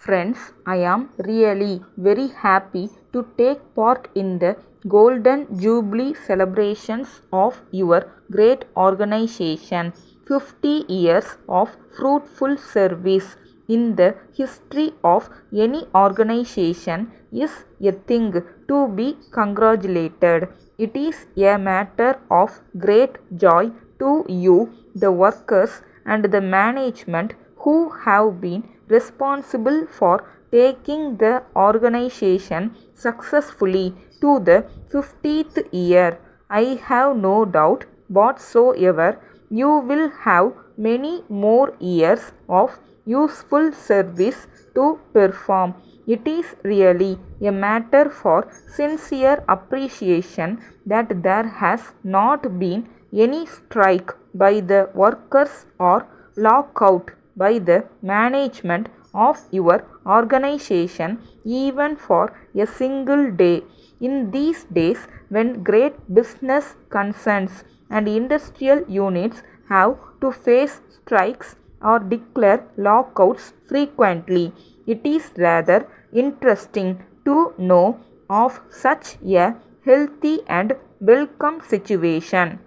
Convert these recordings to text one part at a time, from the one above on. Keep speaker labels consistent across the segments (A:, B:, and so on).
A: Friends, I am really very happy to take part in the Golden Jubilee celebrations of your great organization. 50 years of fruitful service in the history of any organization is a thing to be congratulated. It is a matter of great joy to you, the workers, and the management who have been responsible for taking the organization successfully to the 50th year. I have no doubt whatsoever you will have many more years of useful service to perform. It is really a matter for sincere appreciation that there has not been any strike by the workers or lockout by the management of your organization even for a single day. In these days, when great business concerns and industrial units have to face strikes or declare lockouts frequently, it is rather interesting to know of such a healthy and welcome situation.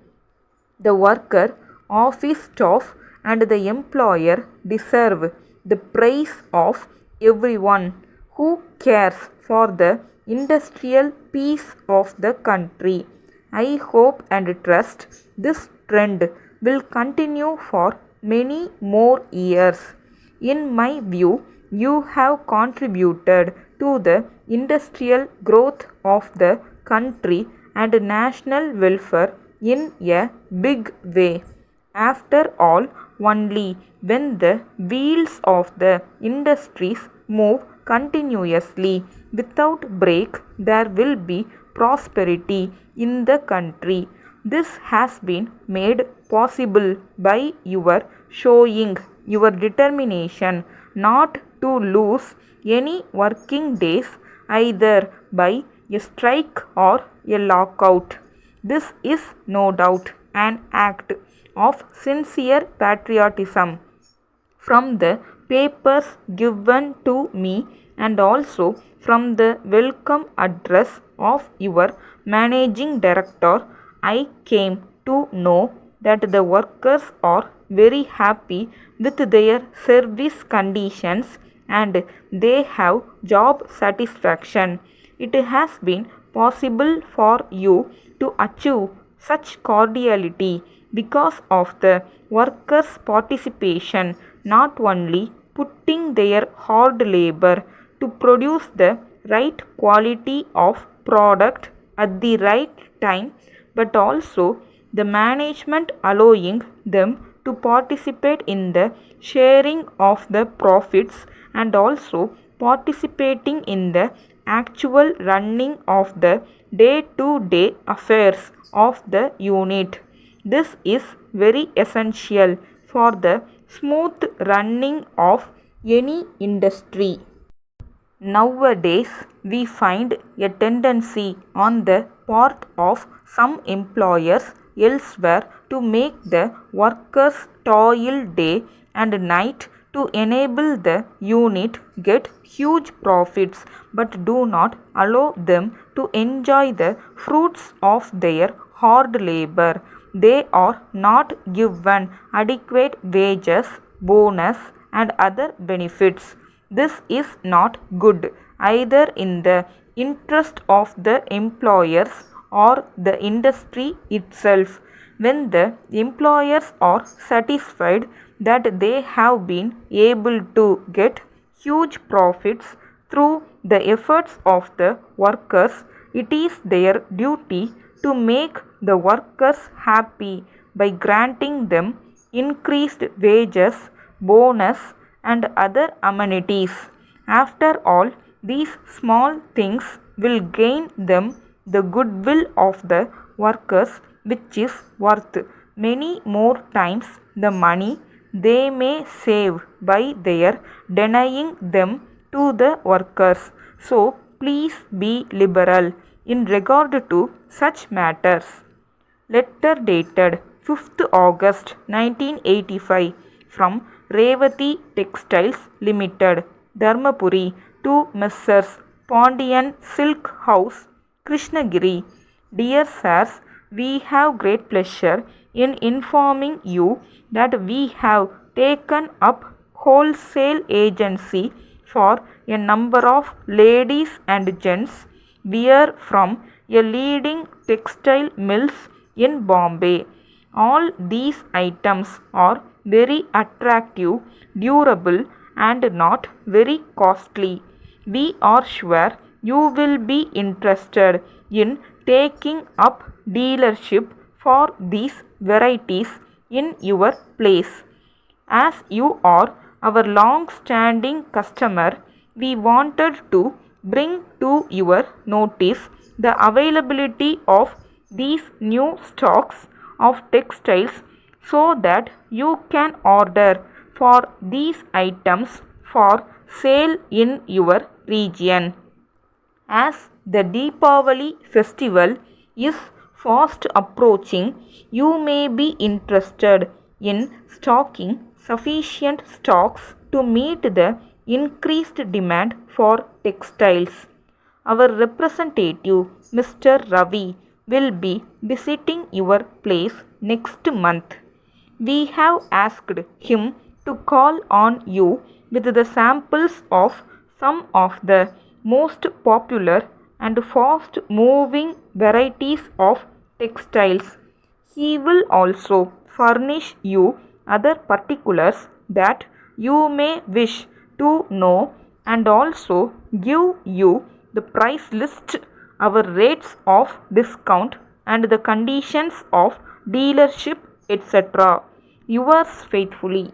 A: The worker, office staff, and the employer deserve the praise of everyone who cares for the industrial peace of the country. I hope and trust this trend will continue for many more years. In my view, you have contributed to the industrial growth of the country and national welfare in a big way. After all, only when the wheels of the industries move continuously without break there will be prosperity in the country. This has been made possible by your showing your determination not to lose any working days either by a strike or a lockout. This is no doubt an act of sincere patriotism. From the papers given to me and also from the welcome address of your managing director, I came to know that the workers are very happy with their service conditions and they have job satisfaction. It has been possible for you to achieve such cordiality because of the workers' participation, not only putting their hard labor to produce the right quality of product at the right time, but also the management allowing them to participate in the sharing of the profits and also participating in the actual running of the day-to-day affairs of the unit. This is very essential for the smooth running of any industry. Nowadays, we find a tendency on the part of some employers elsewhere to make the workers toil day and night to enable the unit get huge profits but do not allow them to enjoy the fruits of their hard labor. They are not given adequate wages, bonus, and other benefits. This is not good either in the interest of the employers or the industry itself. When the employers are satisfied that they have been able to get huge profits through the efforts of the workers, it is their duty to make the workers happy by granting them increased wages, bonus, and other amenities. After all, these small things will gain them the goodwill of the workers, which is worth many more times the money they may save by their denying them to the workers. So, please be liberal in regard to such matters. Letter dated 5th August 1985 from Revati Textiles Limited, Dharmapuri to Messrs. Pondian Silk House, Krishnagiri. Dear Sirs, we have great pleasure in informing you that we have taken up wholesale agency for a number of ladies and gents wear from a leading textile mills in Bombay. All these items are very attractive, durable, and not very costly. We are sure you will be interested in taking up dealership for these varieties in your place. As you are our long-standing customer, we wanted to bring to your notice the availability of these new stocks of textiles so that you can order for these items for sale in your region. As the Deepavali festival is fast approaching, you may be interested in stocking sufficient stocks to meet the increased demand for textiles. Our representative, Mr. Ravi, will be visiting your place next month. We have asked him to call on you with the samples of some of the most popular and fast moving varieties of textiles. He will also furnish you other particulars that you may wish to know and also give you the price list, our rates of discount, and the conditions of dealership, etc. Yours faithfully.